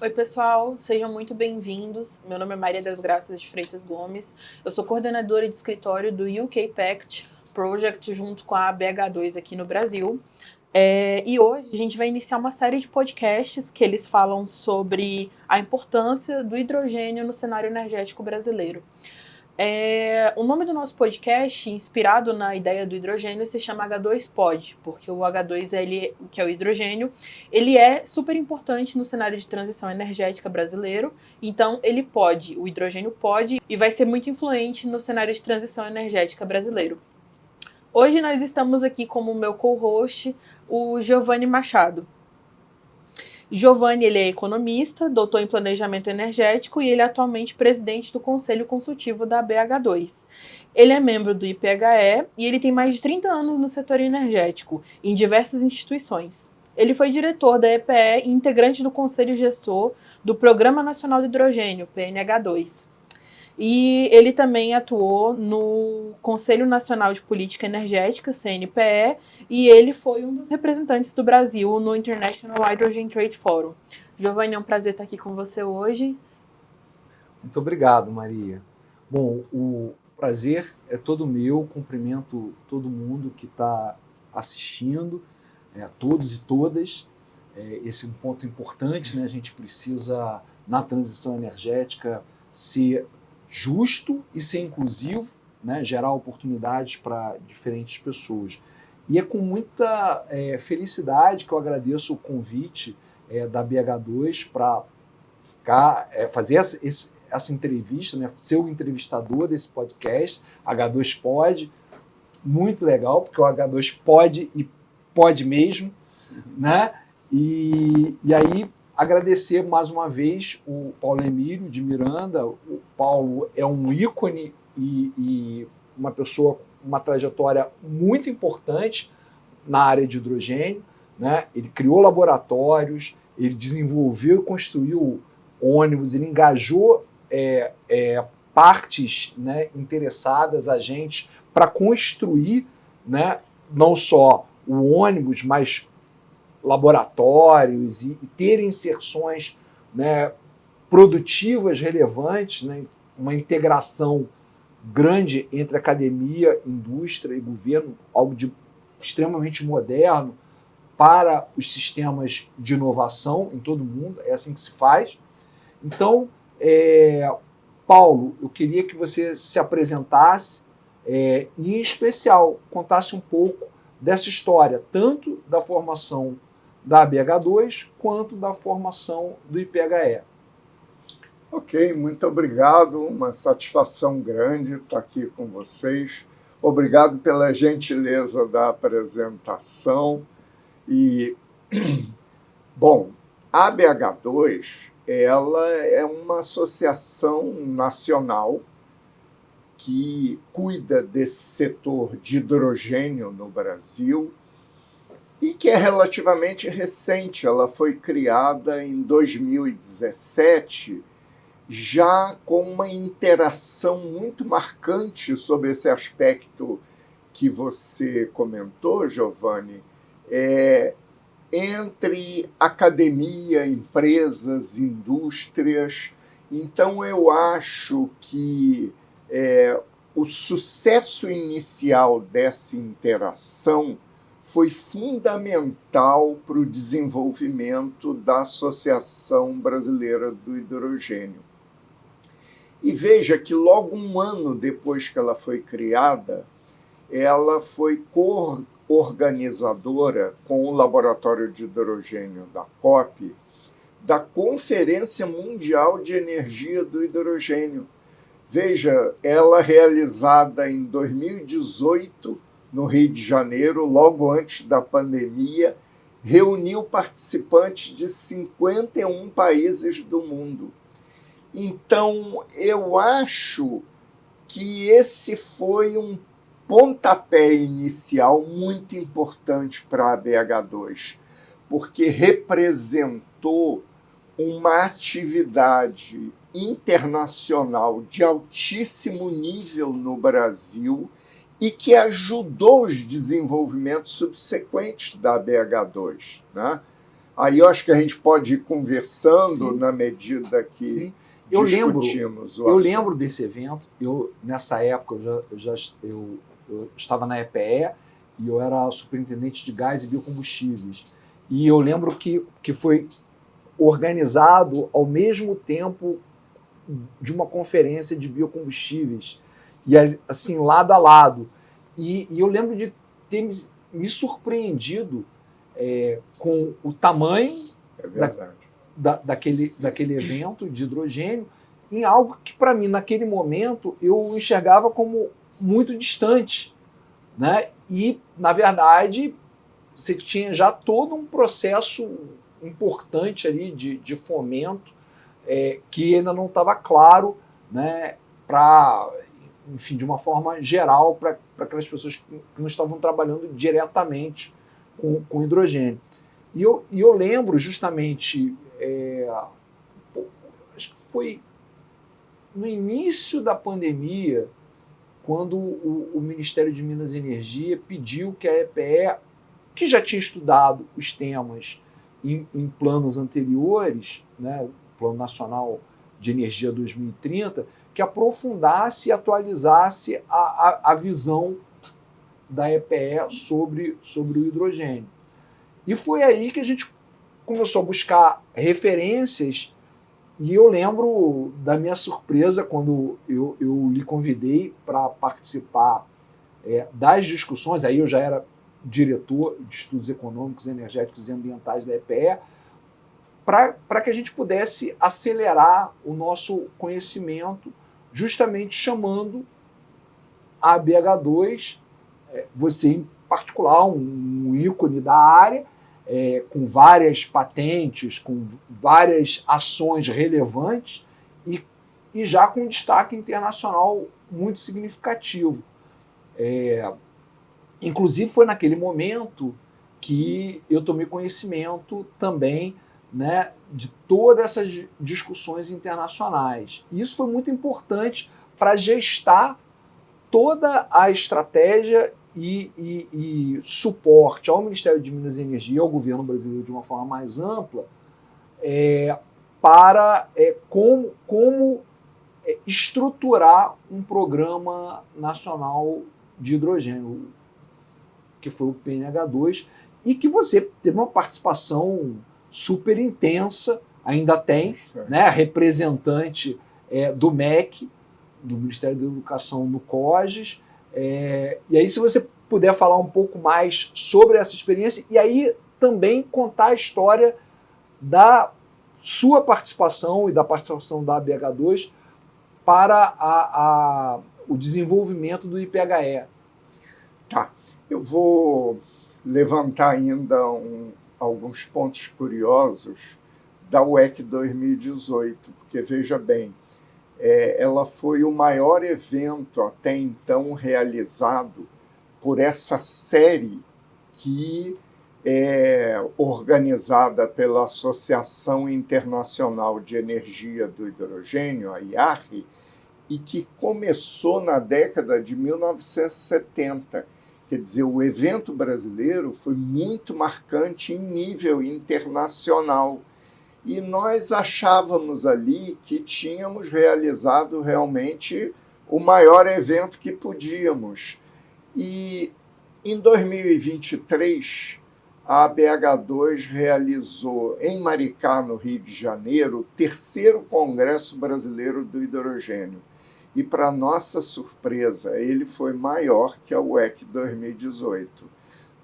Oi, pessoal, sejam muito bem-vindos. Meu nome é Maria das Graças de Freitas Gomes. Eu sou coordenadora de escritório do UK Pact Project junto com a BH2 aqui no Brasil. E hoje a gente vai iniciar uma série de podcasts que eles falam sobre a importância do hidrogênio no cenário energético brasileiro. O nome do nosso podcast, inspirado na ideia do hidrogênio, se chama H2Pod, porque o H2, que é o hidrogênio, ele é super importante no cenário de transição energética brasileiro, então o hidrogênio pode e vai ser muito influente no cenário de transição energética brasileiro. Hoje nós estamos aqui como meu co-host, o Giovanni Machado. Giovanni, ele é economista, doutor em planejamento energético e ele é atualmente presidente do Conselho Consultivo da BH2. Ele é membro do IPHE e ele tem mais de 30 anos no setor energético, em diversas instituições. Ele foi diretor da EPE e integrante do Conselho Gestor do Programa Nacional de Hidrogênio, PNH2. E ele também atuou no Conselho Nacional de Política Energética, CNPE, e ele foi um dos representantes do Brasil no International Hydrogen Trade Forum. Giovanni, é um prazer estar aqui com você hoje. Muito obrigado, Maria. Bom, o prazer é todo meu, cumprimento todo mundo que está assistindo, todos e todas. Esse é um ponto importante, né? A gente precisa, na transição energética, ser justo e ser inclusivo, né? Gerar oportunidades para diferentes pessoas. E é com muita felicidade que eu agradeço o convite da BH2 para fazer essa entrevista, né? Ser o entrevistador desse podcast, H2 Pod, muito legal, porque o H2 pode e pode mesmo, né? E aí agradecer mais uma vez o Paulo Emílio de Miranda. O Paulo é um ícone e uma pessoa com uma trajetória muito importante na área de hidrogênio, né? Ele criou laboratórios, ele desenvolveu e construiu ônibus, ele engajou partes, né, interessadas, agentes, para construir, né, não só o ônibus, mas laboratórios e ter inserções, né, produtivas relevantes, né, uma integração grande entre academia, indústria e governo, algo de extremamente moderno para os sistemas de inovação em todo o mundo. É assim que se faz. Então, Paulo, eu queria que você se apresentasse e, em especial, contasse um pouco dessa história, tanto da formação da BH2 quanto da formação do IPHE. Ok, muito obrigado, uma satisfação grande estar aqui com vocês. Obrigado pela gentileza da apresentação. E, bom, a BH2, ela é uma associação nacional que cuida desse setor de hidrogênio no Brasil e que é relativamente recente. Ela foi criada em 2017, já com uma interação muito marcante sobre esse aspecto que você comentou, Giovanni, entre academia, empresas, indústrias. Então, eu acho que o sucesso inicial dessa interação foi fundamental para o desenvolvimento da Associação Brasileira do Hidrogênio. E veja que logo um ano depois que ela foi criada, ela foi organizadora com o Laboratório de Hidrogênio da COP, da Conferência Mundial de Energia do Hidrogênio. Veja, ela realizada em 2018, no Rio de Janeiro, logo antes da pandemia, reuniu participantes de 51 países do mundo. Então, eu acho que esse foi um pontapé inicial muito importante para a BH2, porque representou uma atividade internacional de altíssimo nível no Brasil e que ajudou os desenvolvimentos subsequentes da BH2, né? Aí eu acho que a gente pode ir conversando Sim. na medida que Sim. discutimos o Eu assunto. lembro desse evento. Nessa época, eu estava na EPE e eu era superintendente de gás e biocombustíveis. E eu lembro que foi organizado ao mesmo tempo de uma conferência de biocombustíveis, e assim, lado a lado. E eu lembro de ter me surpreendido com o tamanho É verdade. daquele evento de hidrogênio, em algo que, para mim, naquele momento, eu enxergava como muito distante. Né? E, na verdade, você tinha já todo um processo importante ali de fomento que ainda não estava claro, né, enfim, de uma forma geral, para aquelas pessoas que não estavam trabalhando diretamente com hidrogênio. E eu lembro justamente, acho que foi no início da pandemia, quando o Ministério de Minas e Energia pediu que a EPE, que já tinha estudado os temas em planos anteriores, né, o Plano Nacional de Energia 2030, que aprofundasse e atualizasse a visão da EPE sobre o hidrogênio. E foi aí que a gente começou a buscar referências, e eu lembro da minha surpresa quando eu lhe convidei para participar das discussões. Aí eu já era diretor de estudos econômicos, energéticos e ambientais da EPE, para que a gente pudesse acelerar o nosso conhecimento, justamente chamando a BH2, você em particular, um ícone da área, com várias patentes, com várias ações relevantes e já com destaque internacional muito significativo. Inclusive, foi naquele momento que eu tomei conhecimento também, né, de todas essas discussões internacionais. E isso foi muito importante para gestar toda a estratégia e suporte ao Ministério de Minas e Energia, ao governo brasileiro de uma forma mais ampla, para como estruturar um programa nacional de hidrogênio, que foi o PNH2, e que você teve uma participação super intensa, ainda tem, né, representante do MEC, do Ministério da Educação, no COGES. E aí, se você puder falar um pouco mais sobre essa experiência, e aí também contar a história da sua participação e da participação da BH2 para o desenvolvimento do IPHE. Tá. Eu vou levantar ainda alguns pontos curiosos da UEC 2018, porque, veja bem, ela foi o maior evento até então realizado por essa série que é organizada pela Associação Internacional de Energia do Hidrogênio, a IARI, e que começou na década de 1970. Quer dizer, o evento brasileiro foi muito marcante em nível internacional. E nós achávamos ali que tínhamos realizado realmente o maior evento que podíamos. E em 2023, a BH2 realizou em Maricá, no Rio de Janeiro, o 3º Congresso Brasileiro do Hidrogênio. E, para nossa surpresa, ele foi maior que a UEC 2018.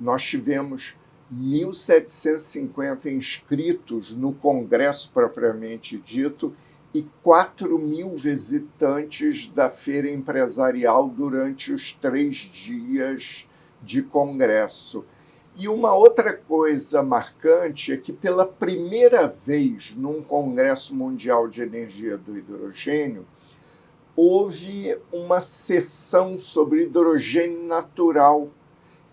Nós tivemos 1.750 inscritos no congresso propriamente dito e 4.000 visitantes da feira empresarial durante os 3 dias de congresso. E uma outra coisa marcante é que, pela primeira vez num Congresso Mundial de Energia do Hidrogênio, houve uma sessão sobre hidrogênio natural,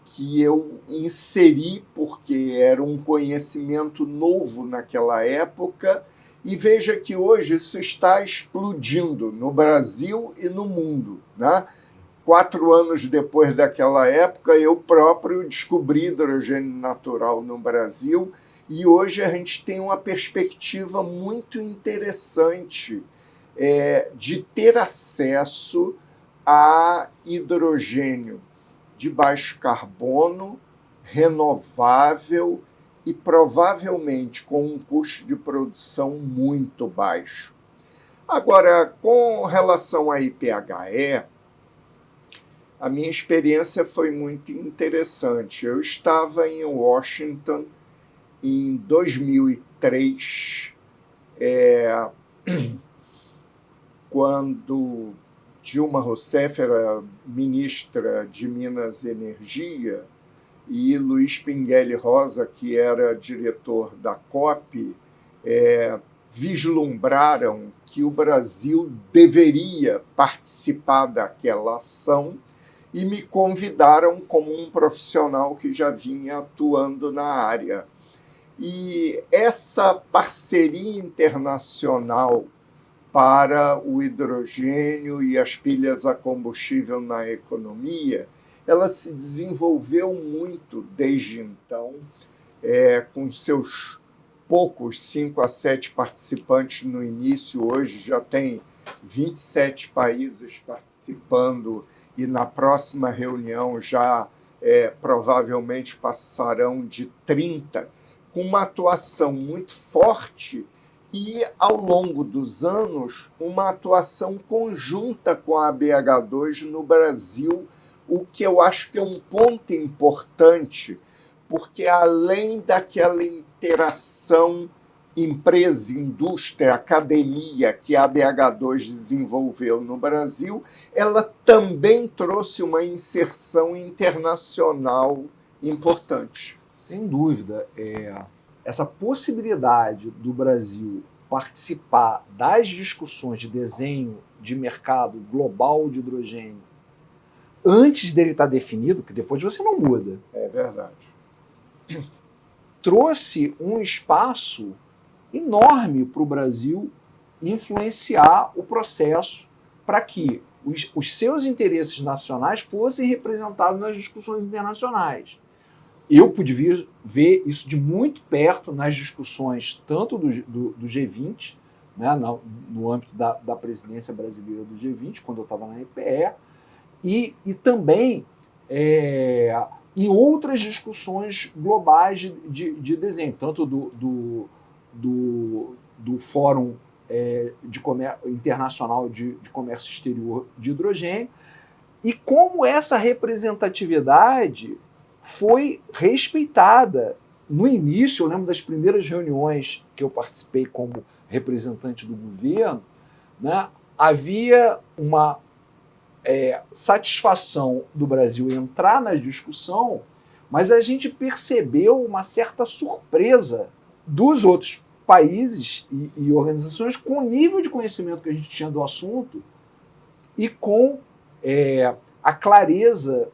que eu inseri porque era um conhecimento novo naquela época, e veja que hoje isso está explodindo no Brasil e no mundo, né? 4 anos depois daquela época, eu próprio descobri hidrogênio natural no Brasil, e hoje a gente tem uma perspectiva muito interessante de ter acesso a hidrogênio de baixo carbono, renovável e provavelmente com um custo de produção muito baixo. Agora, com relação à IPHE, a minha experiência foi muito interessante. Eu estava em Washington em 2003, quando Dilma Rousseff era ministra de Minas e Energia e Luiz Pinguelli Rosa, que era diretor da COP, vislumbraram que o Brasil deveria participar daquela ação e me convidaram como um profissional que já vinha atuando na área. E essa parceria internacional para o hidrogênio e as pilhas a combustível na economia, ela se desenvolveu muito desde então, com seus poucos 5 a 7 participantes no início. Hoje já tem 27 países participando e na próxima reunião já provavelmente passarão de 30, com uma atuação muito forte e, ao longo dos anos, uma atuação conjunta com a BH2 no Brasil, o que eu acho que é um ponto importante, porque além daquela interação empresa, indústria, academia que a BH2 desenvolveu no Brasil, ela também trouxe uma inserção internacional importante. Sem dúvida, essa possibilidade do Brasil participar das discussões de desenho de mercado global de hidrogênio antes dele estar definido, que depois você não muda. É verdade. Trouxe um espaço enorme para o Brasil influenciar o processo para que os seus interesses nacionais fossem representados nas discussões internacionais. Eu pude ver isso de muito perto nas discussões tanto do G20, né, no âmbito da presidência brasileira do G20, quando eu estava na EPE, e também em outras discussões globais de desenho, tanto do Fórum Internacional de Comércio Exterior de Hidrogênio, e como essa representatividade foi respeitada. No início, eu lembro das primeiras reuniões que eu participei como representante do governo, né, havia uma satisfação do Brasil entrar na discussão, mas a gente percebeu uma certa surpresa dos outros países e organizações com o nível de conhecimento que a gente tinha do assunto e com a clareza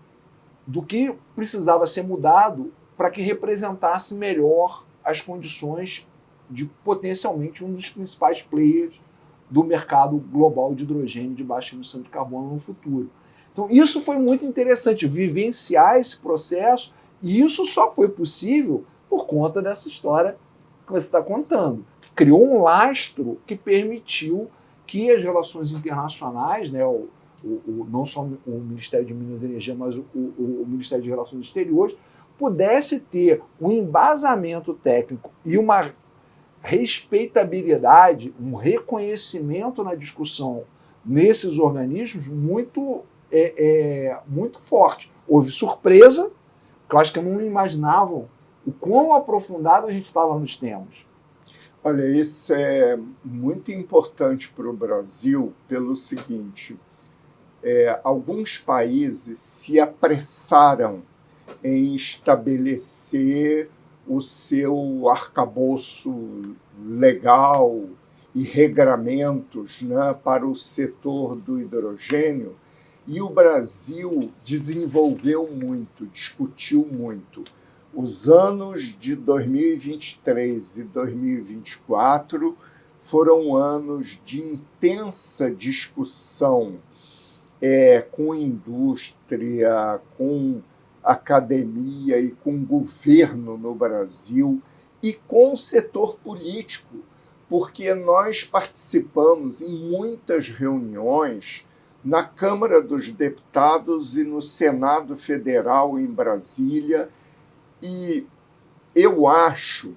do que precisava ser mudado para que representasse melhor as condições de potencialmente um dos principais players do mercado global de hidrogênio de baixa emissão de carbono no futuro. Então isso foi muito interessante, vivenciar esse processo, e isso só foi possível por conta dessa história que você está contando. Criou um lastro que permitiu que as relações internacionais, né, não só o Ministério de Minas e Energia, mas o Ministério de Relações Exteriores, pudesse ter um embasamento técnico e uma respeitabilidade, um reconhecimento na discussão nesses organismos muito forte. Houve surpresa, que eu acho que não imaginavam o quão aprofundado a gente estava nos temas. Olha, isso é muito importante para o Brasil pelo seguinte: alguns países se apressaram em estabelecer o seu arcabouço legal e regramentos, né, para o setor do hidrogênio, e o Brasil desenvolveu muito, discutiu muito. Os anos de 2023 e 2024 foram anos de intensa discussão com indústria, com academia e com governo no Brasil e com o setor político, porque nós participamos em muitas reuniões na Câmara dos Deputados e no Senado Federal em Brasília, e eu acho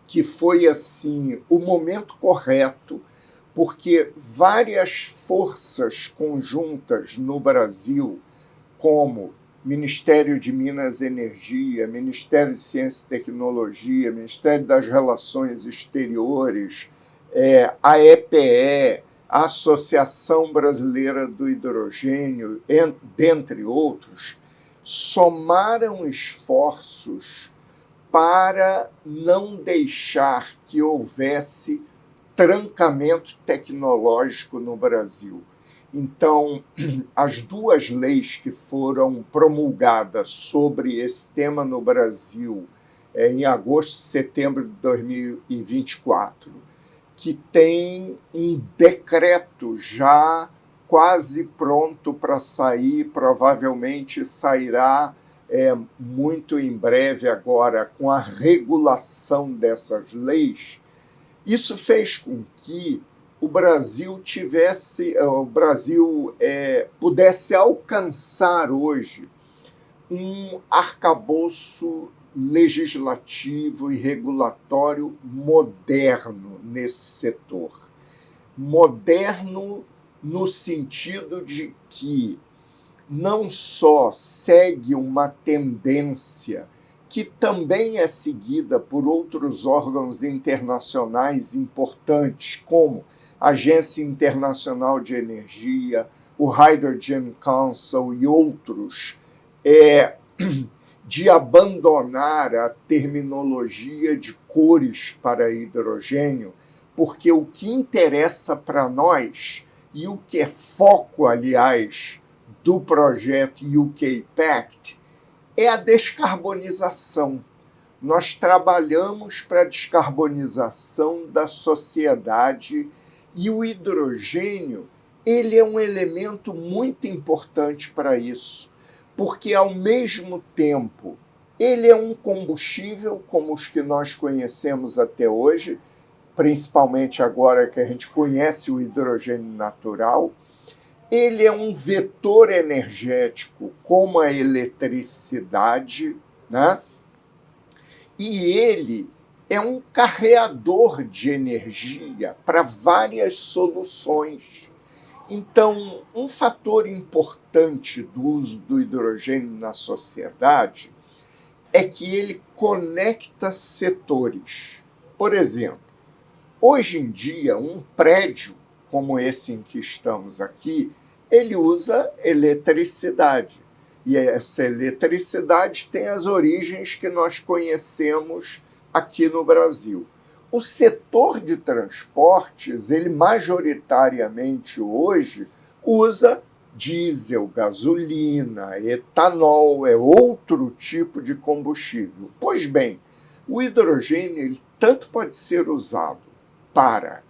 que foi assim o momento correto, porque várias forças conjuntas no Brasil, como Ministério de Minas e Energia, Ministério de Ciência e Tecnologia, Ministério das Relações Exteriores, a EPE, a Associação Brasileira do Hidrogênio, dentre outros, somaram esforços para não deixar que houvesse trancamento tecnológico no Brasil. Então, as duas leis que foram promulgadas sobre esse tema no Brasil em agosto e setembro de 2024, que tem um decreto já quase pronto para sair, provavelmente sairá muito em breve agora com a regulação dessas leis. Isso fez com que o Brasil pudesse alcançar hoje um arcabouço legislativo e regulatório moderno nesse setor. Moderno no sentido de que não só segue uma tendência que também é seguida por outros órgãos internacionais importantes, como a Agência Internacional de Energia, o Hydrogen Council e outros, de abandonar a terminologia de cores para hidrogênio, porque o que interessa para nós, e o que é foco, aliás, do projeto UK Pact, é a descarbonização. Nós trabalhamos para a descarbonização da sociedade e o hidrogênio, ele é um elemento muito importante para isso, porque, ao mesmo tempo, ele é um combustível como os que nós conhecemos até hoje, principalmente agora que a gente conhece o hidrogênio natural. Ele é um vetor energético como a eletricidade, né? E ele é um carreador de energia para várias soluções. Então, um fator importante do uso do hidrogênio na sociedade é que ele conecta setores. Por exemplo, hoje em dia, um prédio como esse em que estamos aqui, ele usa eletricidade. E essa eletricidade tem as origens que nós conhecemos aqui no Brasil. O setor de transportes, ele majoritariamente hoje usa diesel, gasolina, etanol, é outro tipo de combustível. Pois bem, o hidrogênio ele tanto pode ser usado para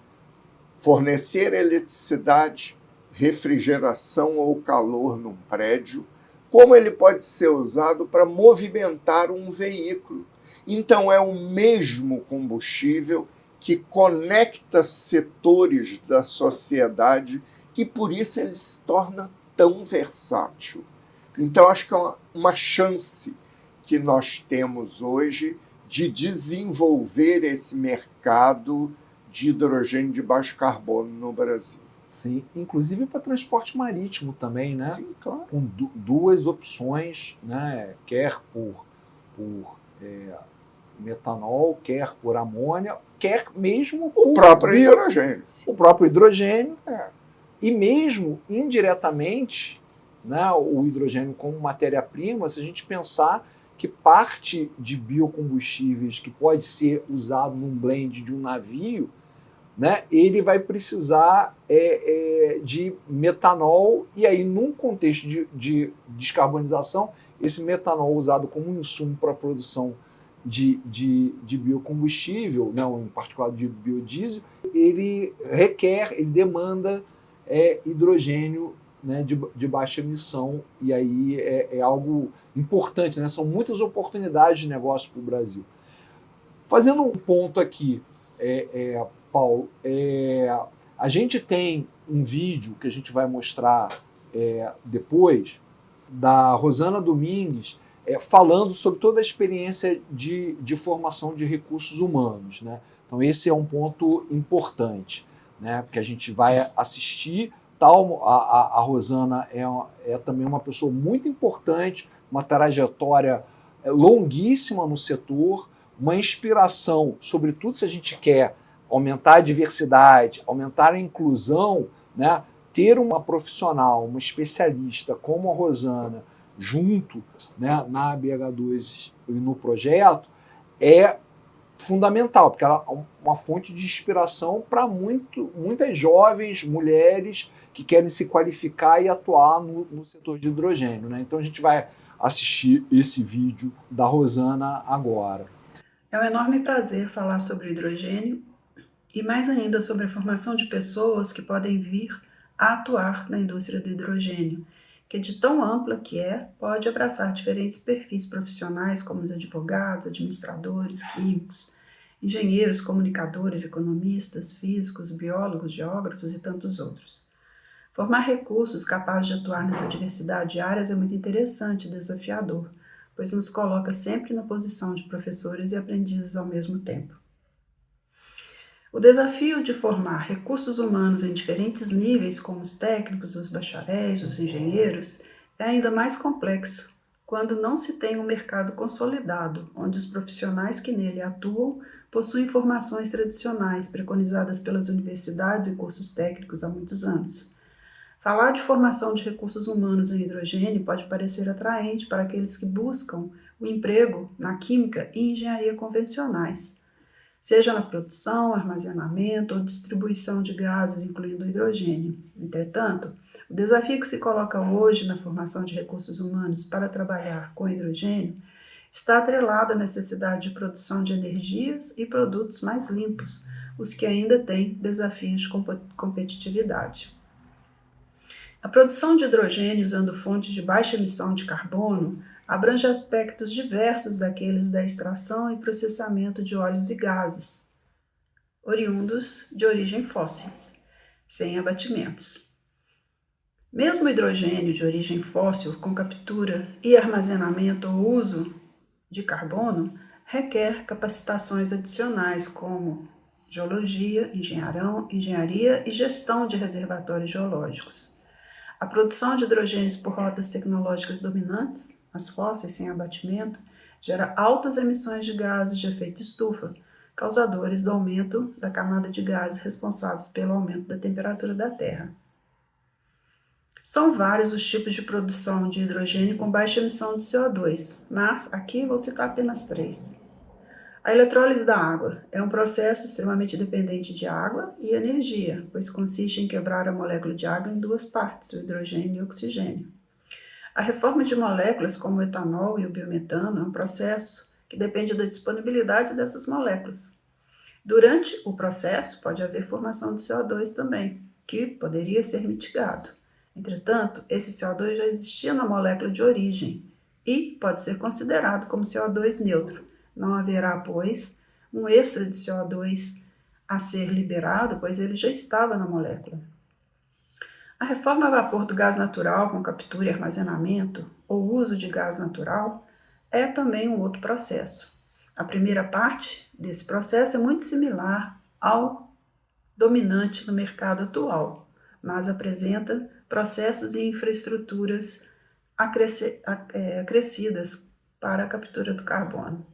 fornecer eletricidade, refrigeração ou calor num prédio, como ele pode ser usado para movimentar um veículo. Então, é o mesmo combustível que conecta setores da sociedade e, por isso, ele se torna tão versátil. Então, acho que é uma chance que nós temos hoje de desenvolver esse mercado de hidrogênio de baixo carbono no Brasil. Sim, inclusive para transporte marítimo também, né? Sim, claro. Com duas opções, né? Quer por metanol, quer por amônia, quer mesmo por o próprio hidrogênio. O próprio hidrogênio, e mesmo indiretamente, né, o hidrogênio como matéria-prima, se a gente pensar que parte de biocombustíveis que pode ser usado num blend de um navio, né, ele vai precisar de metanol, e aí, num contexto de descarbonização, esse metanol usado como insumo para a produção de biocombustível, né, em particular de biodiesel, ele demanda hidrogênio né, de baixa emissão, e aí é algo importante, né? São muitas oportunidades de negócio para o Brasil. Fazendo um ponto aqui, Paulo, a gente tem um vídeo que a gente vai mostrar depois, da Rosana Domingues, falando sobre toda a experiência de formação de recursos humanos, né? Então esse é um ponto importante, né? Porque a gente vai assistir. A Rosana é também uma pessoa muito importante, uma trajetória longuíssima no setor, uma inspiração, sobretudo se a gente quer aumentar a diversidade, aumentar a inclusão, né? Ter uma profissional, uma especialista como a Rosana junto, né, na BH2 e no projeto é fundamental, porque ela é uma fonte de inspiração para muitas jovens mulheres que querem se qualificar e atuar no setor de hidrogênio, né? Então a gente vai assistir esse vídeo da Rosana agora. É um enorme prazer falar sobre o hidrogênio e mais ainda sobre a formação de pessoas que podem vir a atuar na indústria do hidrogênio, que de tão ampla que pode abraçar diferentes perfis profissionais como os advogados, administradores, químicos, engenheiros, comunicadores, economistas, físicos, biólogos, geógrafos e tantos outros. Formar recursos capazes de atuar nessa diversidade de áreas é muito interessante e desafiador, pois nos coloca sempre na posição de professores e aprendizes ao mesmo tempo. O desafio de formar recursos humanos em diferentes níveis, como os técnicos, os bacharéis, os engenheiros, é ainda mais complexo quando não se tem um mercado consolidado, onde os profissionais que nele atuam possuem formações tradicionais preconizadas pelas universidades e cursos técnicos há muitos anos. Falar de formação de recursos humanos em hidrogênio pode parecer atraente para aqueles que buscam o emprego na química e engenharia convencionais, seja na produção, armazenamento ou distribuição de gases, incluindo o hidrogênio. Entretanto, o desafio que se coloca hoje na formação de recursos humanos para trabalhar com hidrogênio está atrelado à necessidade de produção de energias e produtos mais limpos, os que ainda têm desafios de competitividade. A produção de hidrogênio usando fontes de baixa emissão de carbono abrange aspectos diversos daqueles da extração e processamento de óleos e gases, oriundos de origem fósseis, sem abatimentos. Mesmo o hidrogênio de origem fóssil, com captura e armazenamento ou uso de carbono, requer capacitações adicionais como geologia, engenharia e gestão de reservatórios geológicos. A produção de hidrogênios por rotas tecnológicas dominantes, as fósseis sem abatimento, gera altas emissões de gases de efeito estufa, causadores do aumento da camada de gases responsáveis pelo aumento da temperatura da Terra. São vários os tipos de produção de hidrogênio com baixa emissão de CO2, mas aqui vou citar apenas 3. A eletrólise da água é um processo extremamente dependente de água e energia, pois consiste em quebrar a molécula de água em 2 partes, o hidrogênio e o oxigênio. A reforma de moléculas como o etanol e o biometano é um processo que depende da disponibilidade dessas moléculas. Durante o processo pode haver formação de CO2 também, que poderia ser mitigado. Entretanto, esse CO2 já existia na molécula de origem e pode ser considerado como CO2 neutro. Não haverá, pois, um extra de CO2 a ser liberado, pois ele já estava na molécula. A reforma a vapor do gás natural com captura e armazenamento, ou uso de gás natural, é também um outro processo. A primeira parte desse processo é muito similar ao dominante no mercado atual, mas apresenta processos e infraestruturas acrescidas para a captura do carbono.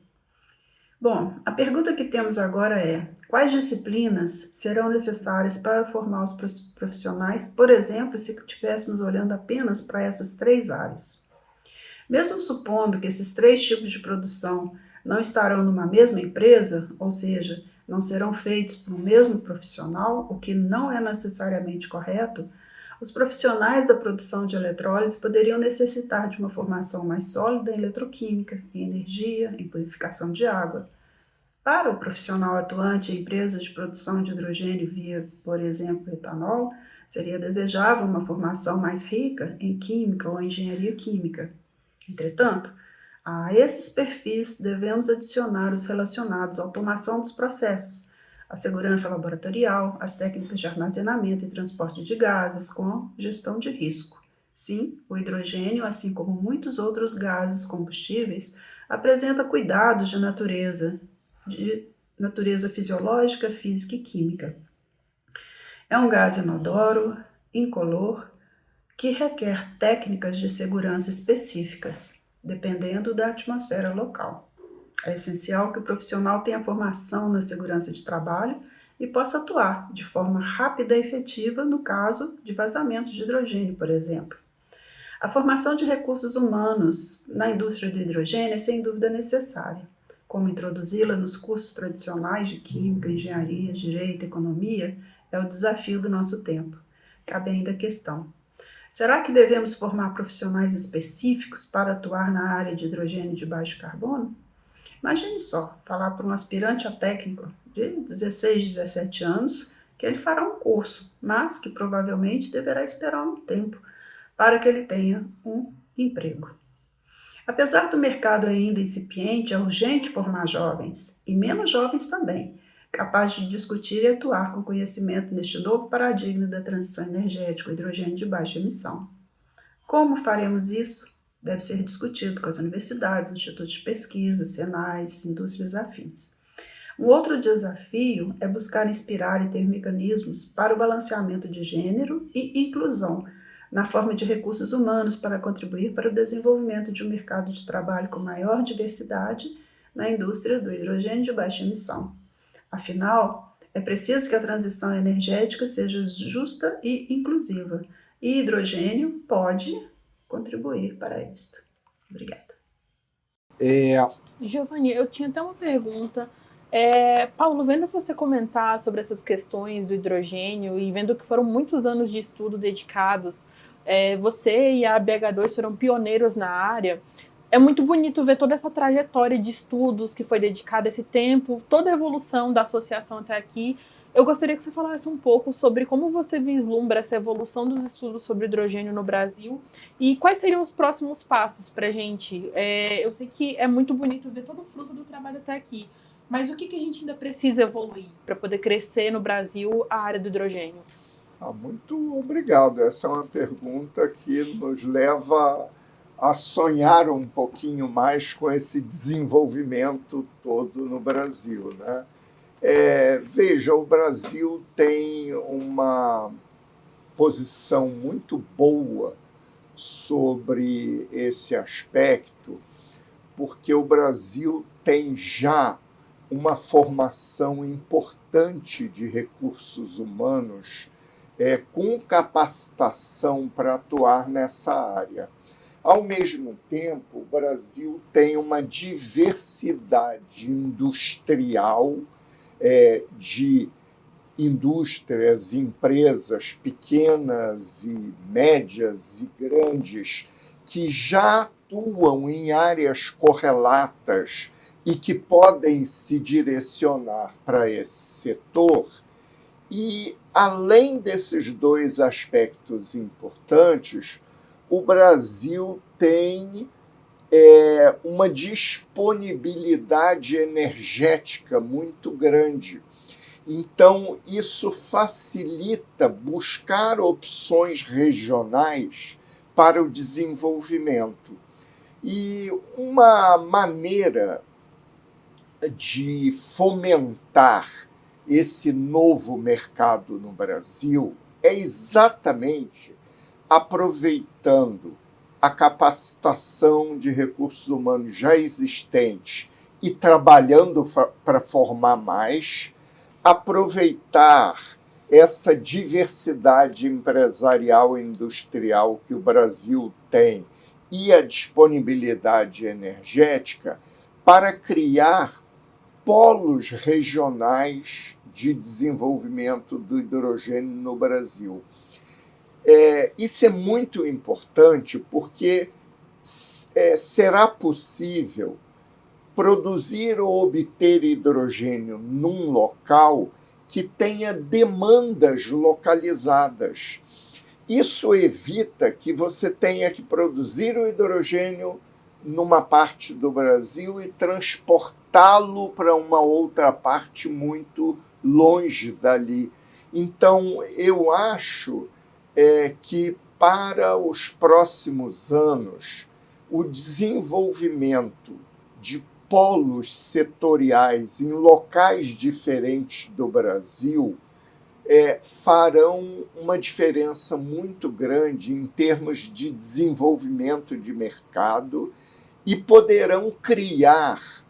Bom, a pergunta que temos agora é: quais disciplinas serão necessárias para formar os profissionais, por exemplo, se estivéssemos olhando apenas para essas 3 áreas? Mesmo supondo que esses 3 tipos de produção não estarão numa mesma empresa, ou seja, não serão feitos por um mesmo profissional, o que não é necessariamente correto, os profissionais da produção de eletrólise poderiam necessitar de uma formação mais sólida em eletroquímica, em energia, em purificação de água. Para o profissional atuante em empresas de produção de hidrogênio via, por exemplo, etanol, Seria desejável uma formação mais rica em química ou engenharia química. Entretanto, a esses perfis devemos adicionar os relacionados à automação dos processos, a segurança laboratorial, as técnicas de armazenamento e transporte de gases com gestão de risco. Sim, o hidrogênio, assim como muitos outros gases combustíveis, apresenta cuidados de natureza fisiológica, física e química. É um gás inodoro, incolor, que requer técnicas de segurança específicas, dependendo da atmosfera local. É essencial que o profissional tenha formação na segurança de trabalho e possa atuar de forma rápida e efetiva no caso de vazamento de hidrogênio, por exemplo. A formação de recursos humanos na indústria do hidrogênio é sem dúvida necessária. Como introduzi-la nos cursos tradicionais de Química, Engenharia, Direito, Economia é o desafio do nosso tempo. Cabe ainda a questão: será que devemos formar profissionais específicos para atuar na área de hidrogênio de baixo carbono? Imagine só, falar para um aspirante a técnico de 16, 17 anos que ele fará um curso, mas que provavelmente deverá esperar um tempo para que ele tenha um emprego. Apesar do mercado ainda incipiente, é urgente formar jovens, e menos jovens também, capazes de discutir e atuar com conhecimento neste novo paradigma da transição energética, o hidrogênio de baixa emissão. Como faremos isso? Deve ser discutido com as universidades, institutos de pesquisa, senais, indústrias afins. Um outro desafio é buscar inspirar e ter mecanismos para o balanceamento de gênero e inclusão, na forma de recursos humanos para contribuir para o desenvolvimento de um mercado de trabalho com maior diversidade na indústria do hidrogênio de baixa emissão. Afinal, é preciso que a transição energética seja justa e inclusiva, e hidrogênio pode contribuir para isto. Obrigada. Giovanni, eu tinha até uma pergunta. Paulo, vendo você comentar sobre essas questões do hidrogênio e vendo que foram muitos anos de estudo dedicados, você e a BH2 foram pioneiros na área. É muito bonito ver toda essa trajetória de estudos que foi dedicada a esse tempo, toda a evolução da associação até aqui. Eu gostaria que você falasse um pouco sobre como você vislumbra essa evolução dos estudos sobre hidrogênio no Brasil e quais seriam os próximos passos para a gente. Eu sei que é muito bonito ver todo o fruto do trabalho até aqui, mas o que a gente ainda precisa evoluir para poder crescer no Brasil a área do hidrogênio? Muito obrigado. Essa é uma pergunta que nos leva a sonhar um pouquinho mais com esse desenvolvimento todo no Brasil, né? Veja, o Brasil tem uma posição muito boa sobre esse aspecto, porque o Brasil tem já uma formação importante de recursos humanos com capacitação para atuar nessa área. Ao mesmo tempo, o Brasil tem uma diversidade industrial de indústrias, empresas pequenas e médias e grandes que já atuam em áreas correlatas e que podem se direcionar para esse setor. E, além desses dois aspectos importantes, o Brasil tem uma disponibilidade energética muito grande. Então, isso facilita buscar opções regionais para o desenvolvimento. E uma maneira de fomentar esse novo mercado no Brasil é exatamente aproveitando a capacitação de recursos humanos já existentes e trabalhando para formar mais, aproveitar essa diversidade empresarial e industrial que o Brasil tem e a disponibilidade energética para criar polos regionais de desenvolvimento do hidrogênio no Brasil. Isso é muito importante porque será possível produzir ou obter hidrogênio num local que tenha demandas localizadas. Isso evita que você tenha que produzir o hidrogênio numa parte do Brasil e transportá-lo para uma outra parte muito longe dali. Então, eu acho que para os próximos anos, o desenvolvimento de polos setoriais em locais diferentes do Brasil farão uma diferença muito grande em termos de desenvolvimento de mercado e poderão criar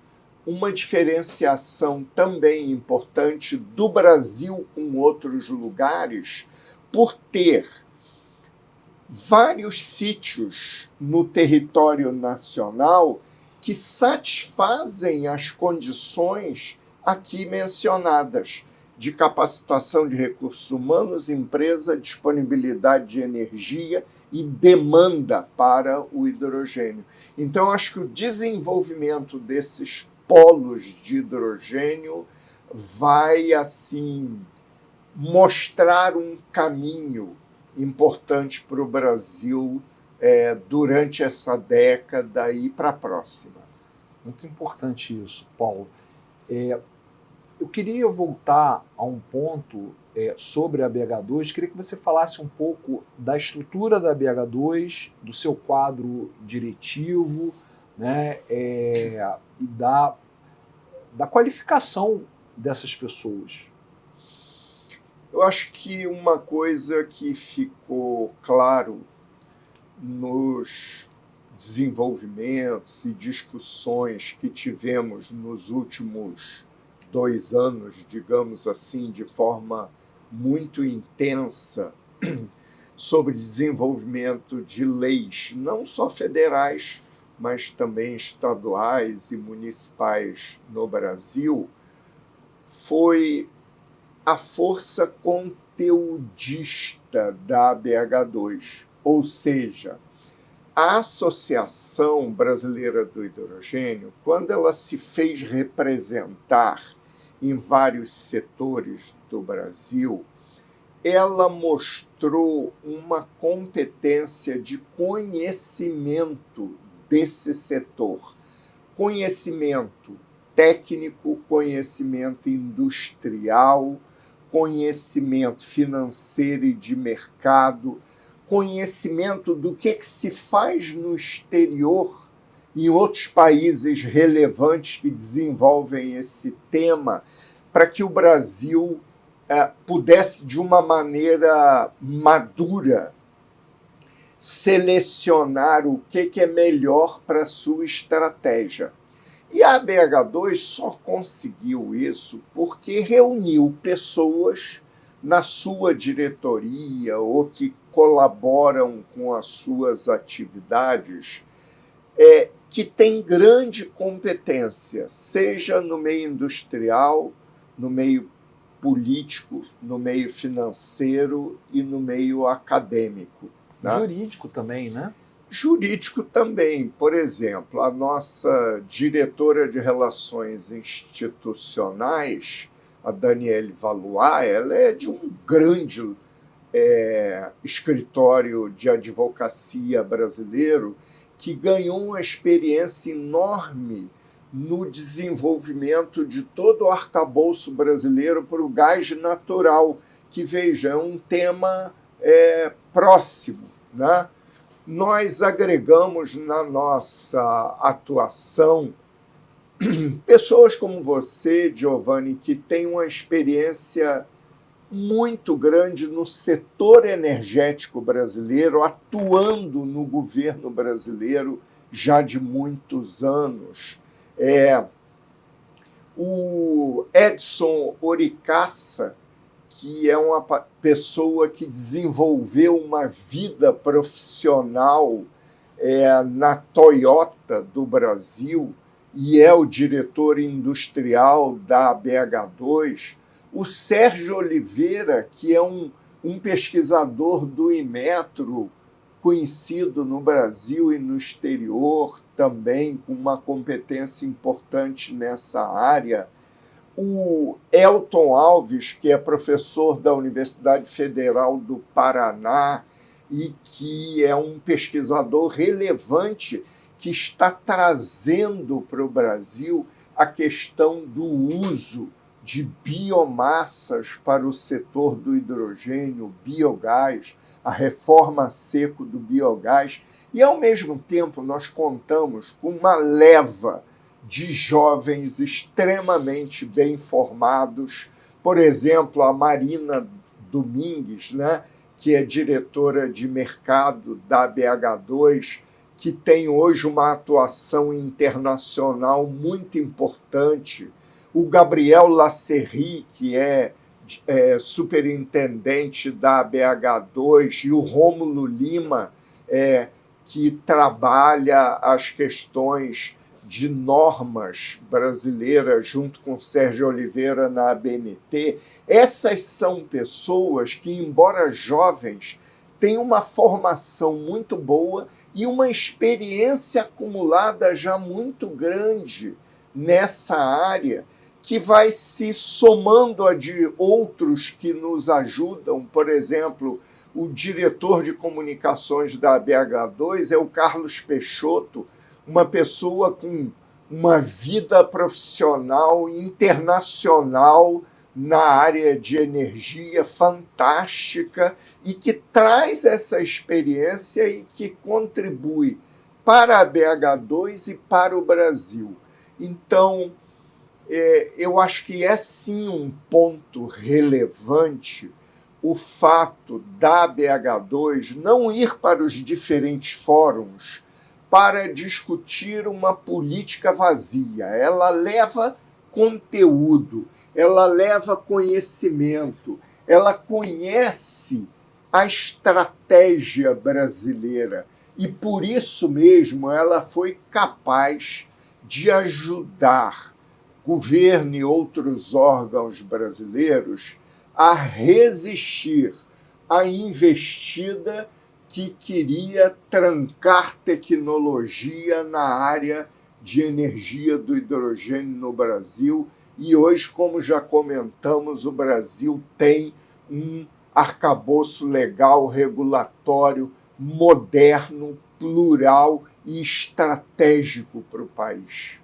uma diferenciação também importante do Brasil com outros lugares, por ter vários sítios no território nacional que satisfazem as condições aqui mencionadas, de capacitação de recursos humanos, empresa, disponibilidade de energia e demanda para o hidrogênio. Então, acho que o desenvolvimento desses polos de hidrogênio vai, assim, mostrar um caminho importante para o Brasil durante essa década e para a próxima. Muito importante isso, Paulo. Eu queria voltar a um ponto sobre a BH2. Queria que você falasse um pouco da estrutura da BH2, do seu quadro diretivo, né, e da qualificação dessas pessoas. Eu acho que uma coisa que ficou claro nos desenvolvimentos e discussões que tivemos nos últimos 2 anos, digamos assim, de forma muito intensa, sobre desenvolvimento de leis, não só federais, mas também estaduais e municipais no Brasil, foi a força conteudista da BH2, ou seja, a Associação Brasileira do Hidrogênio, quando ela se fez representar em vários setores do Brasil, ela mostrou uma competência de conhecimento desse setor. Conhecimento técnico, conhecimento industrial, conhecimento financeiro e de mercado, conhecimento do que se faz no exterior, em outros países relevantes que desenvolvem esse tema, para que o Brasil pudesse, de uma maneira madura, selecionar o que é melhor para a sua estratégia. E a BH2 só conseguiu isso porque reuniu pessoas na sua diretoria ou que colaboram com as suas atividades que têm grande competência, seja no meio industrial, no meio político, no meio financeiro e no meio acadêmico. Né? Jurídico também, né? Jurídico também. Por exemplo, a nossa diretora de Relações Institucionais, a Daniele Valois, ela é de um grande escritório de advocacia brasileiro que ganhou uma experiência enorme no desenvolvimento de todo o arcabouço brasileiro para o gás natural, que, veja, é um tema próximo, né? Nós agregamos na nossa atuação pessoas como você, Giovanni, que tem uma experiência muito grande no setor energético brasileiro, atuando no governo brasileiro já de muitos anos. O Edson Oricaça, que é uma pessoa que desenvolveu uma vida profissional na Toyota do Brasil e é o diretor industrial da BH2, o Sérgio Oliveira, que é um pesquisador do Inmetro, conhecido no Brasil e no exterior também, com uma competência importante nessa área, o Elton Alves, que é professor da Universidade Federal do Paraná e que é um pesquisador relevante que está trazendo para o Brasil a questão do uso de biomassas para o setor do hidrogênio, biogás, a reforma a seco do biogás. E, ao mesmo tempo, nós contamos com uma leva de jovens extremamente bem formados. Por exemplo, a Marina Domingues, né, que é diretora de mercado da BH2, que tem hoje uma atuação internacional muito importante. O Gabriel Lacerri, que é superintendente da BH2, e o Rômulo Lima, que trabalha as questões de normas brasileiras junto com Sérgio Oliveira na ABNT. Essas são pessoas que, embora jovens, têm uma formação muito boa e uma experiência acumulada já muito grande nessa área, que vai se somando a de outros que nos ajudam. Por exemplo, o diretor de comunicações da BH2 é o Carlos Peixoto, uma pessoa com uma vida profissional internacional na área de energia fantástica e que traz essa experiência e que contribui para a BH2 e para o Brasil. Então, eu acho que é sim um ponto relevante o fato da BH2 não ir para os diferentes fóruns para discutir uma política vazia. Ela leva conteúdo, ela leva conhecimento, ela conhece a estratégia brasileira e, por isso mesmo, ela foi capaz de ajudar governo e outros órgãos brasileiros a resistir à investida que queria trancar tecnologia na área de energia do hidrogênio no Brasil. E hoje, como já comentamos, o Brasil tem um arcabouço legal, regulatório, moderno, plural e estratégico para o país.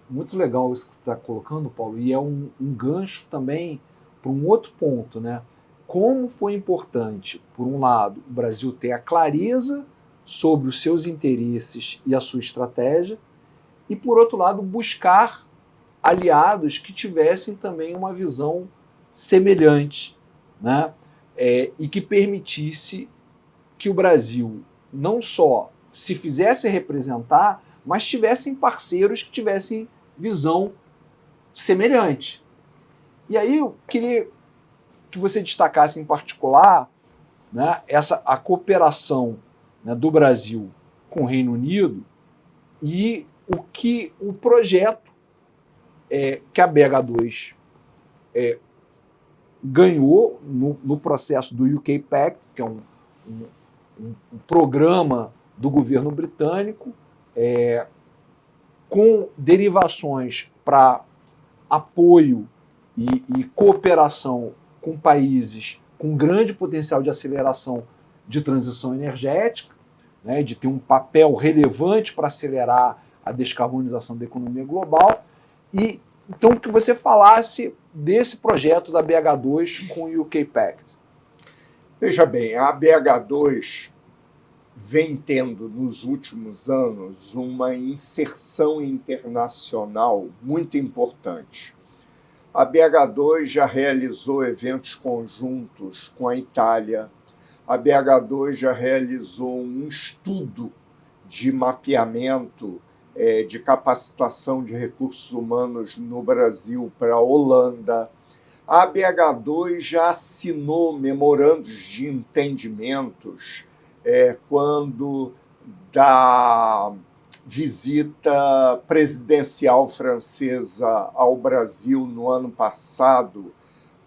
Muito legal isso que você está colocando, Paulo, e é um gancho também para um outro ponto, né? Como foi importante, por um lado, o Brasil ter a clareza sobre os seus interesses e a sua estratégia, e, por outro lado, buscar aliados que tivessem também uma visão semelhante, né? E que permitisse que o Brasil não só se fizesse representar, mas tivessem parceiros que tivessem visão semelhante. E aí eu queria que você destacasse em particular, né, a cooperação, né, do Brasil com o Reino Unido e o projeto que a BH2 ganhou no processo do UK Pact, que é um programa do governo britânico, com derivações para apoio e cooperação com países com grande potencial de aceleração de transição energética, né, de ter um papel relevante para acelerar a descarbonização da economia global. E então que você falasse desse projeto da BH2 com o UK Pact. Veja bem, a BH2 vem tendo nos últimos anos uma inserção internacional muito importante. A BH2 já realizou eventos conjuntos com a Itália, a BH2 já realizou um estudo de mapeamento de capacitação de recursos humanos no Brasil para a Holanda. A BH2 já assinou memorandos de entendimentos quando da visita presidencial francesa ao Brasil no ano passado,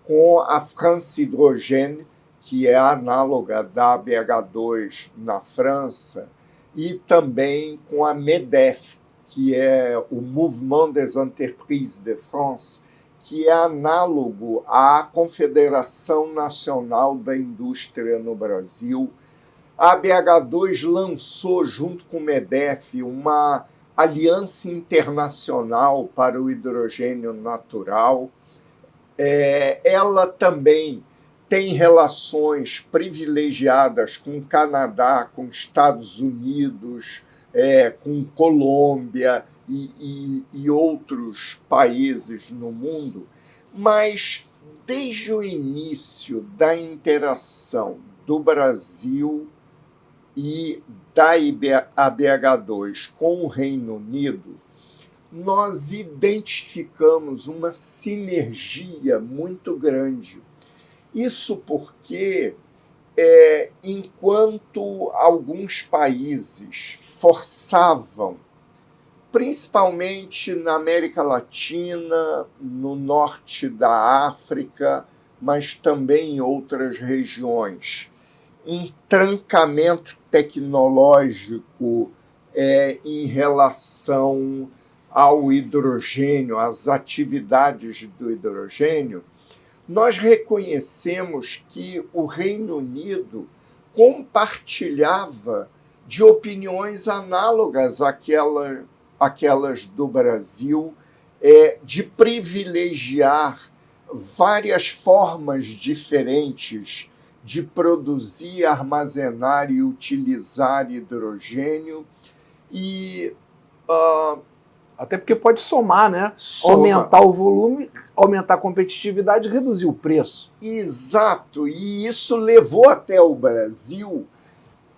com a France Hydrogène, que é análoga da BH2 na França, e também com a MEDEF, que é o Mouvement des Entreprises de France, que é análogo à Confederação Nacional da Indústria no Brasil. A ABH2 lançou, junto com o MEDEF, uma aliança internacional para o hidrogênio natural. Ela também tem relações privilegiadas com o Canadá, com Estados Unidos, com Colômbia e outros países no mundo, mas desde o início da interação do Brasil e da ABH2 com o Reino Unido, nós identificamos uma sinergia muito grande. Isso porque, enquanto alguns países forçavam, principalmente na América Latina, no norte da África, mas também em outras regiões, um trancamento tecnológico em relação ao hidrogênio, às atividades do hidrogênio, nós reconhecemos que o Reino Unido compartilhava de opiniões análogas àquelas do Brasil, de privilegiar várias formas diferentes de produzir, armazenar e utilizar hidrogênio. E até porque pode somar, né? Soma. Aumentar o volume, aumentar a competitividade e reduzir o preço. Exato, e isso levou até o Brasil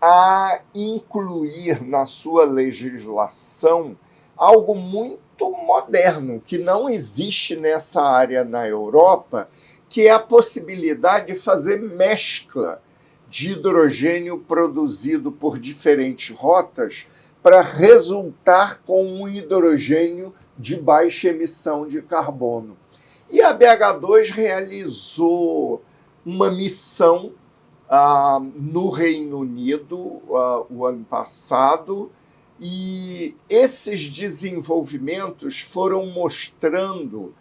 a incluir na sua legislação algo muito moderno, que não existe nessa área na Europa, que é a possibilidade de fazer mescla de hidrogênio produzido por diferentes rotas para resultar com um hidrogênio de baixa emissão de carbono. E a BH2 realizou uma missão no Reino Unido o ano passado, e esses desenvolvimentos foram mostrando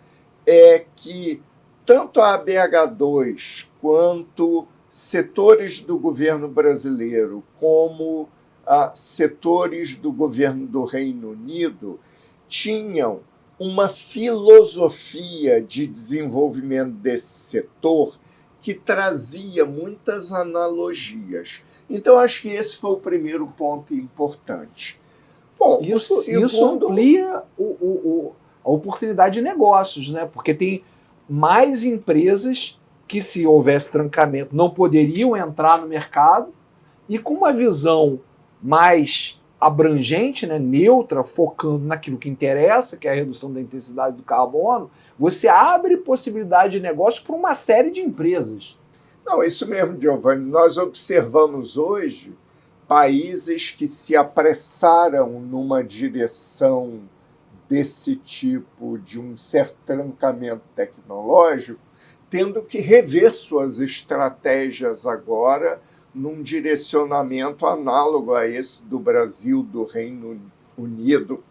que tanto a BH2 quanto setores do governo brasileiro, como setores do governo do Reino Unido, tinham uma filosofia de desenvolvimento desse setor que trazia muitas analogias. Então, acho que esse foi o primeiro ponto importante. Bom, isso amplia a oportunidade de negócios, né? Porque tem mais empresas que, se houvesse trancamento, não poderiam entrar no mercado, e com uma visão mais abrangente, né, neutra, focando naquilo que interessa, que é a redução da intensidade do carbono, você abre possibilidade de negócio para uma série de empresas. Não, isso mesmo, Giovanni. Nós observamos hoje países que se apressaram numa direção desse tipo, de um certo trancamento tecnológico, tendo que rever suas estratégias agora num direcionamento análogo a esse do Brasil, do Reino Unido.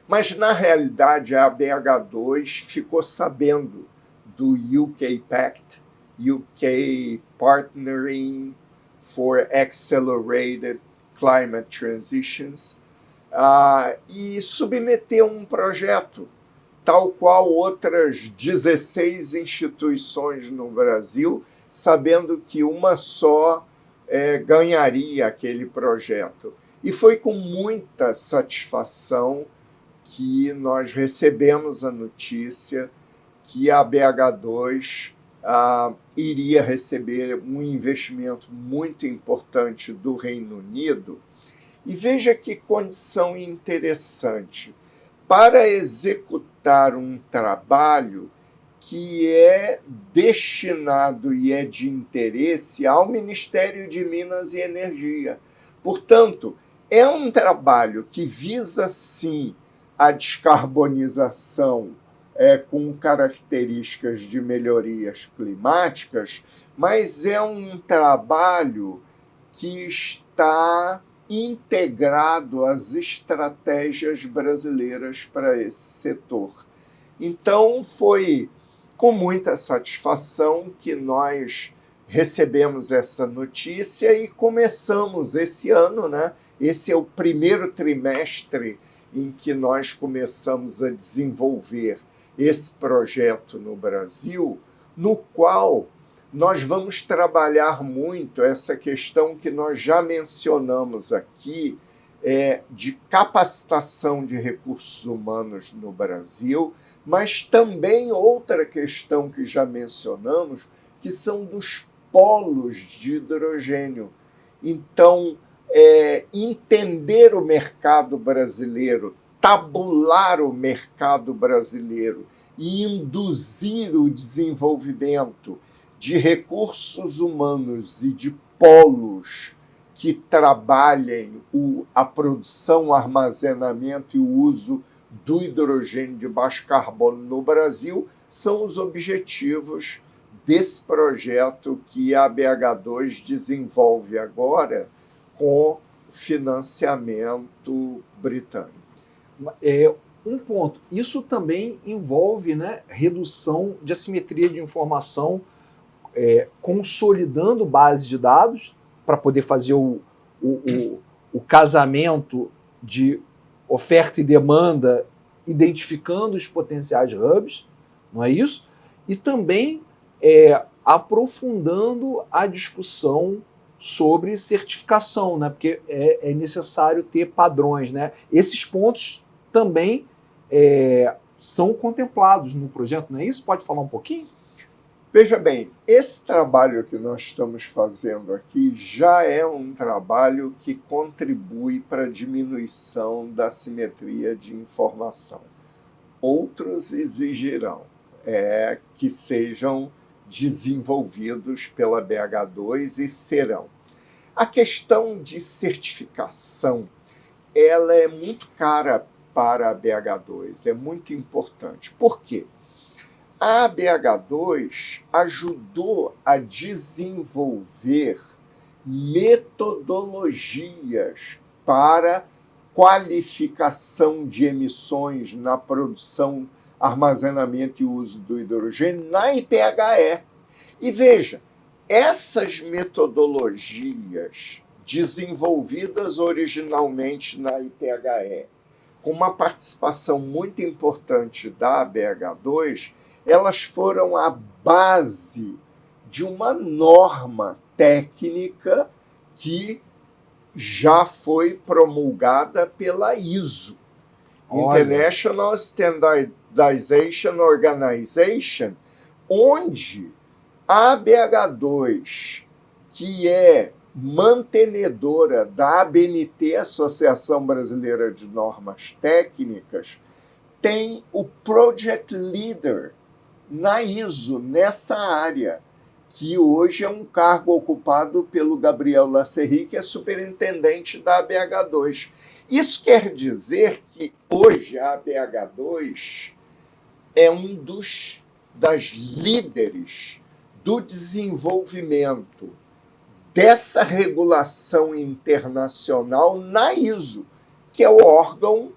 Mas, na realidade, a BH2 ficou sabendo do UK Pact, UK Partnering for Accelerated Climate Transitions, e submeteu um projeto, tal qual outras 16 instituições no Brasil, sabendo que uma só ganharia aquele projeto. E foi com muita satisfação que nós recebemos a notícia que a BH2 iria receber um investimento muito importante do Reino Unido. E veja que condição interessante. Para executar um trabalho que é destinado e é de interesse ao Ministério de Minas e Energia. Portanto, é um trabalho que visa, sim, a descarbonização com características de melhorias climáticas, mas é um trabalho que está integrado às estratégias brasileiras para esse setor. Então, foi com muita satisfação que nós recebemos essa notícia e começamos esse ano, né? Esse é o primeiro trimestre em que nós começamos a desenvolver esse projeto no Brasil, no qual nós vamos trabalhar muito essa questão que nós já mencionamos aqui, de capacitação de recursos humanos no Brasil, mas também outra questão que já mencionamos, que são dos polos de hidrogênio. Então, entender o mercado brasileiro, tabular o mercado brasileiro e induzir o desenvolvimento de recursos humanos e de polos que trabalhem a produção, o armazenamento e o uso do hidrogênio de baixo carbono no Brasil são os objetivos desse projeto que a BH2 desenvolve agora com financiamento britânico. Um ponto, isso também envolve, né, redução de assimetria de informação, consolidando base de dados para poder fazer o casamento de oferta e demanda, identificando os potenciais hubs, não é isso? E também aprofundando a discussão sobre certificação, né? Porque é necessário ter padrões, né? Esses pontos também são contemplados no projeto, não é isso? Pode falar um pouquinho? Veja bem, esse trabalho que nós estamos fazendo aqui já é um trabalho que contribui para a diminuição da assimetria de informação. Outros exigirão que sejam desenvolvidos pela BH2 e serão. A questão de certificação, ela é muito cara para a BH2, é muito importante. Por quê? A BH2 ajudou a desenvolver metodologias para qualificação de emissões na produção, armazenamento e uso do hidrogênio na IPHE. E veja, essas metodologias desenvolvidas originalmente na IPHE, com uma participação muito importante da BH2, elas foram a base de uma norma técnica que já foi promulgada pela ISO, International Standardization Organization, onde a BH2, que é mantenedora da ABNT, Associação Brasileira de Normas Técnicas, tem o Project Leader na ISO, nessa área, que hoje é um cargo ocupado pelo Gabriel Lacerri, que é superintendente da BH2. Isso quer dizer que hoje a BH2 é das líderes do desenvolvimento dessa regulação internacional na ISO, que é o órgão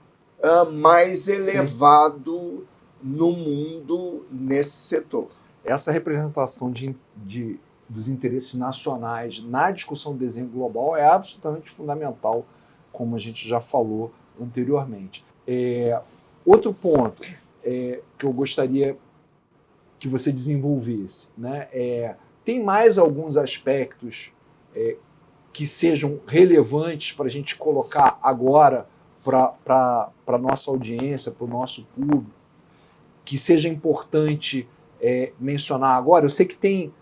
mais elevado no mundo nesse setor. Essa representação dos interesses nacionais na discussão do desenho global é absolutamente fundamental, como a gente já falou anteriormente. Outro ponto que eu gostaria que você desenvolvesse, né, tem mais alguns aspectos que sejam relevantes para a gente colocar agora para a nossa audiência, para o nosso público, que seja importante mencionar agora? Eu sei que tem,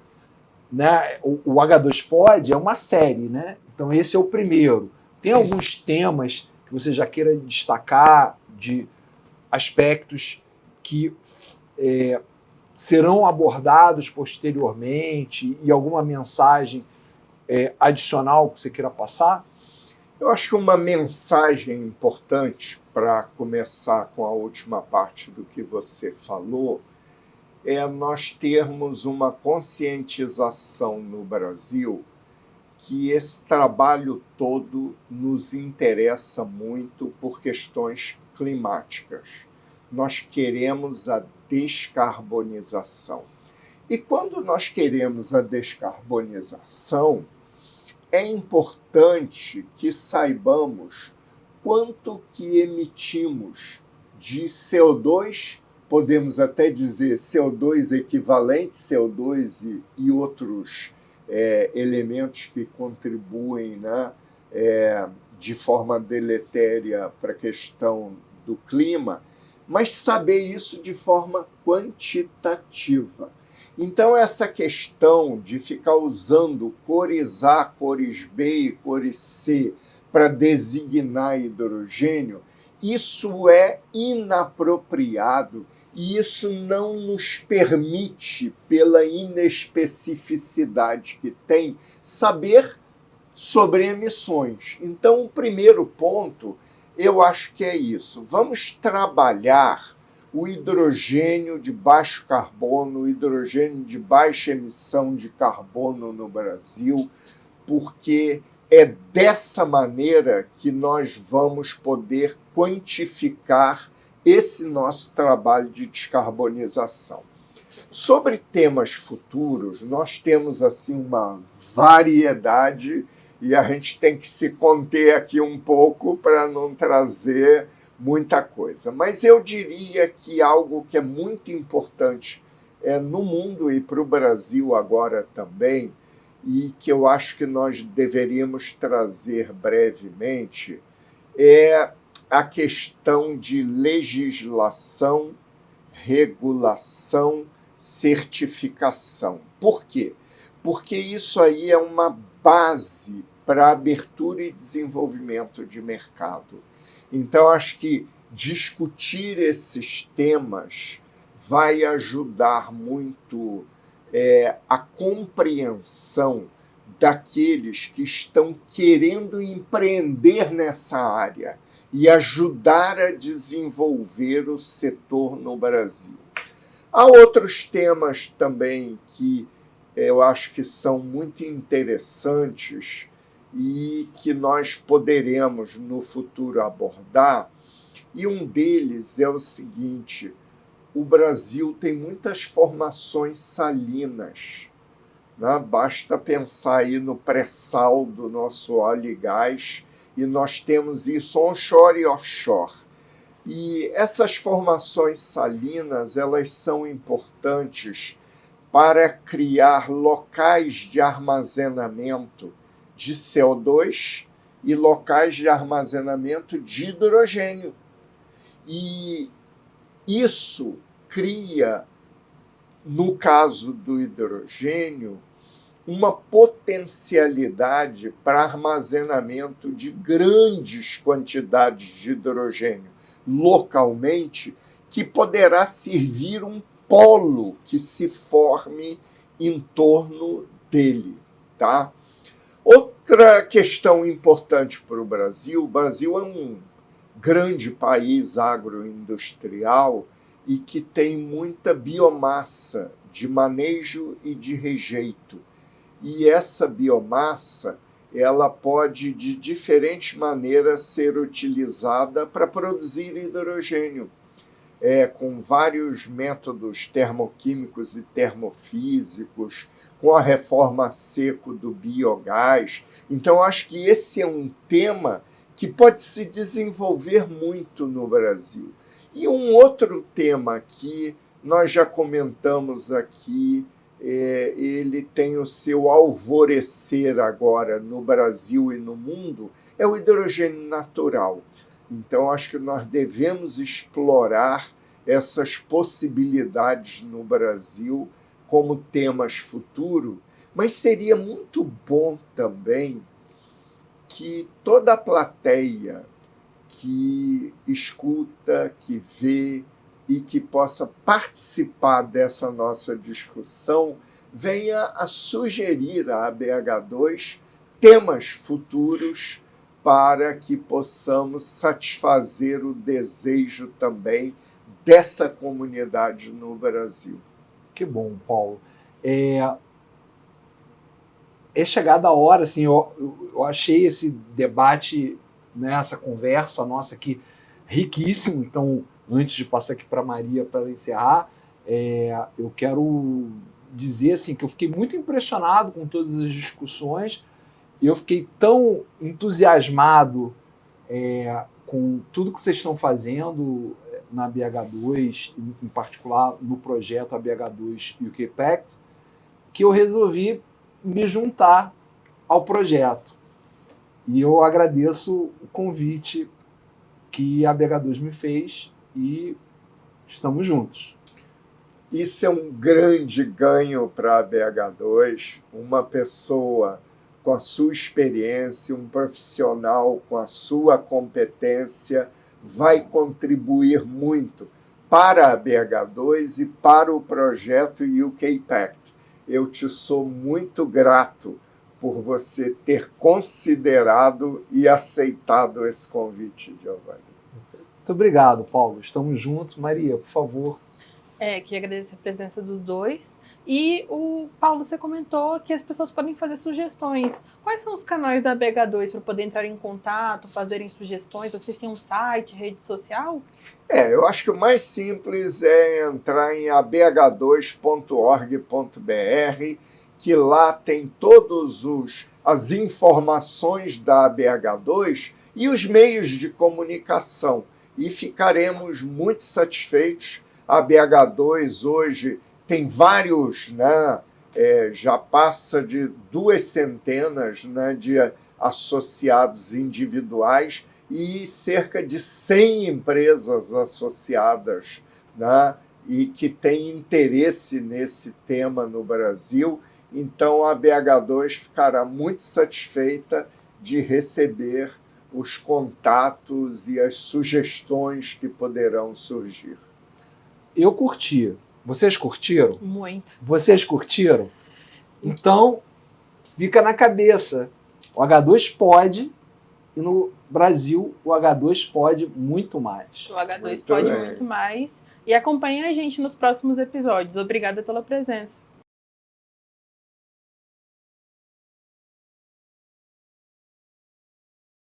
né, o H2Pod é uma série, né? Então esse é o primeiro. Tem alguns temas que você já queira destacar, de aspectos que serão abordados posteriormente, e alguma mensagem adicional que você queira passar? Eu acho que uma mensagem importante para começar com a última parte do que você falou é nós termos uma conscientização no Brasil que esse trabalho todo nos interessa muito por questões climáticas. nós queremos a descarbonização. E quando nós queremos a descarbonização, é importante que saibamos quanto que emitimos de CO2, podemos até dizer CO2 equivalente, CO2 e outros elementos que contribuem, né, de forma deletéria para a questão do clima, mas saber isso de forma quantitativa. Então, essa questão de ficar usando cores A, cores B e cores C para designar hidrogênio, isso é inapropriado e isso não nos permite, pela inespecificidade que tem, saber sobre emissões. Então, o primeiro ponto, eu acho que é isso. Vamos trabalhar o hidrogênio de baixo carbono, o hidrogênio de baixa emissão de carbono no Brasil, porque é dessa maneira que nós vamos poder quantificar esse nosso trabalho de descarbonização. Sobre temas futuros, nós temos assim uma variedade e a gente tem que se conter aqui um pouco para não trazer muita coisa. Mas eu diria que algo que é muito importante no mundo e para o Brasil agora também, e que eu acho que nós deveríamos trazer brevemente, é a questão de legislação, regulação, certificação. Por quê? Porque isso aí é uma base para abertura e desenvolvimento de mercado. Então, acho que discutir esses temas vai ajudar muito a compreensão daqueles que estão querendo empreender nessa área e ajudar a desenvolver o setor no Brasil. Há outros temas também que eu acho que são muito interessantes e que nós poderemos no futuro abordar, e um deles é o seguinte: o Brasil tem muitas formações salinas, né? Basta pensar aí no pré-sal do nosso óleo e gás, e nós temos isso onshore e offshore. E essas formações salinas, elas são importantes para criar locais de armazenamento de CO2 e locais de armazenamento de hidrogênio. E isso cria, no caso do hidrogênio, uma potencialidade para armazenamento de grandes quantidades de hidrogênio localmente, que poderá servir um polo que se forme em torno dele, tá? Outra questão importante para o Brasil é um grande país agroindustrial e que tem muita biomassa de manejo e de rejeito. E essa biomassa, ela pode, de diferentes maneiras, ser utilizada para produzir hidrogênio, com vários métodos termoquímicos e termofísicos, com a reforma a seco do biogás. Então, acho que esse é um tema que pode se desenvolver muito no Brasil. E um outro tema que nós já comentamos aqui, ele tem o seu alvorecer agora no Brasil e no mundo, é o hidrogênio natural. Então, acho que nós devemos explorar essas possibilidades no Brasil como temas futuros, mas seria muito bom também que toda a plateia que escuta, que vê e que possa participar dessa nossa discussão venha a sugerir à ABH2 temas futuros para que possamos satisfazer o desejo também dessa comunidade no Brasil. Que bom, Paulo. É chegada a hora, assim, eu achei esse debate, né, essa conversa nossa aqui riquíssimo. Então, Antes de passar aqui para a Maria para ela encerrar, eu quero dizer assim, que eu fiquei muito impressionado com todas as discussões. Eu fiquei tão entusiasmado com tudo que vocês estão fazendo na BH2, em particular no projeto ABH2 UK Pact, que eu resolvi me juntar ao projeto. E eu agradeço o convite que a BH2 me fez e estamos juntos. Isso é um grande ganho para a BH2, uma pessoa com a sua experiência, um profissional com a sua competência, vai contribuir muito para a BH2 e para o projeto UK Pact. Eu te sou muito grato por você ter considerado e aceitado esse convite, Giovanni. Muito obrigado, Paulo. Estamos juntos. Maria, por favor. Queria agradecer a presença dos dois. E o Paulo, você comentou que as pessoas podem fazer sugestões. Quais são os canais da BH2 para poder entrar em contato, fazerem sugestões? Vocês têm um site, rede social? Eu acho que o mais simples é entrar em abh2.org.br, que lá tem todas as informações da BH2 e os meios de comunicação. E ficaremos muito satisfeitos. A BH2 hoje tem vários, já passa de 200, de associados individuais e cerca de 100 empresas associadas, e que têm interesse nesse tema no Brasil. Então, a BH2 ficará muito satisfeita de receber os contatos e as sugestões que poderão surgir. Eu curti. Vocês curtiram? Muito. Vocês curtiram? Então, fica na cabeça. O H2 pode, e no Brasil o H2 pode muito mais. O H2 pode muito mais. E acompanhe a gente nos próximos episódios. Obrigada pela presença.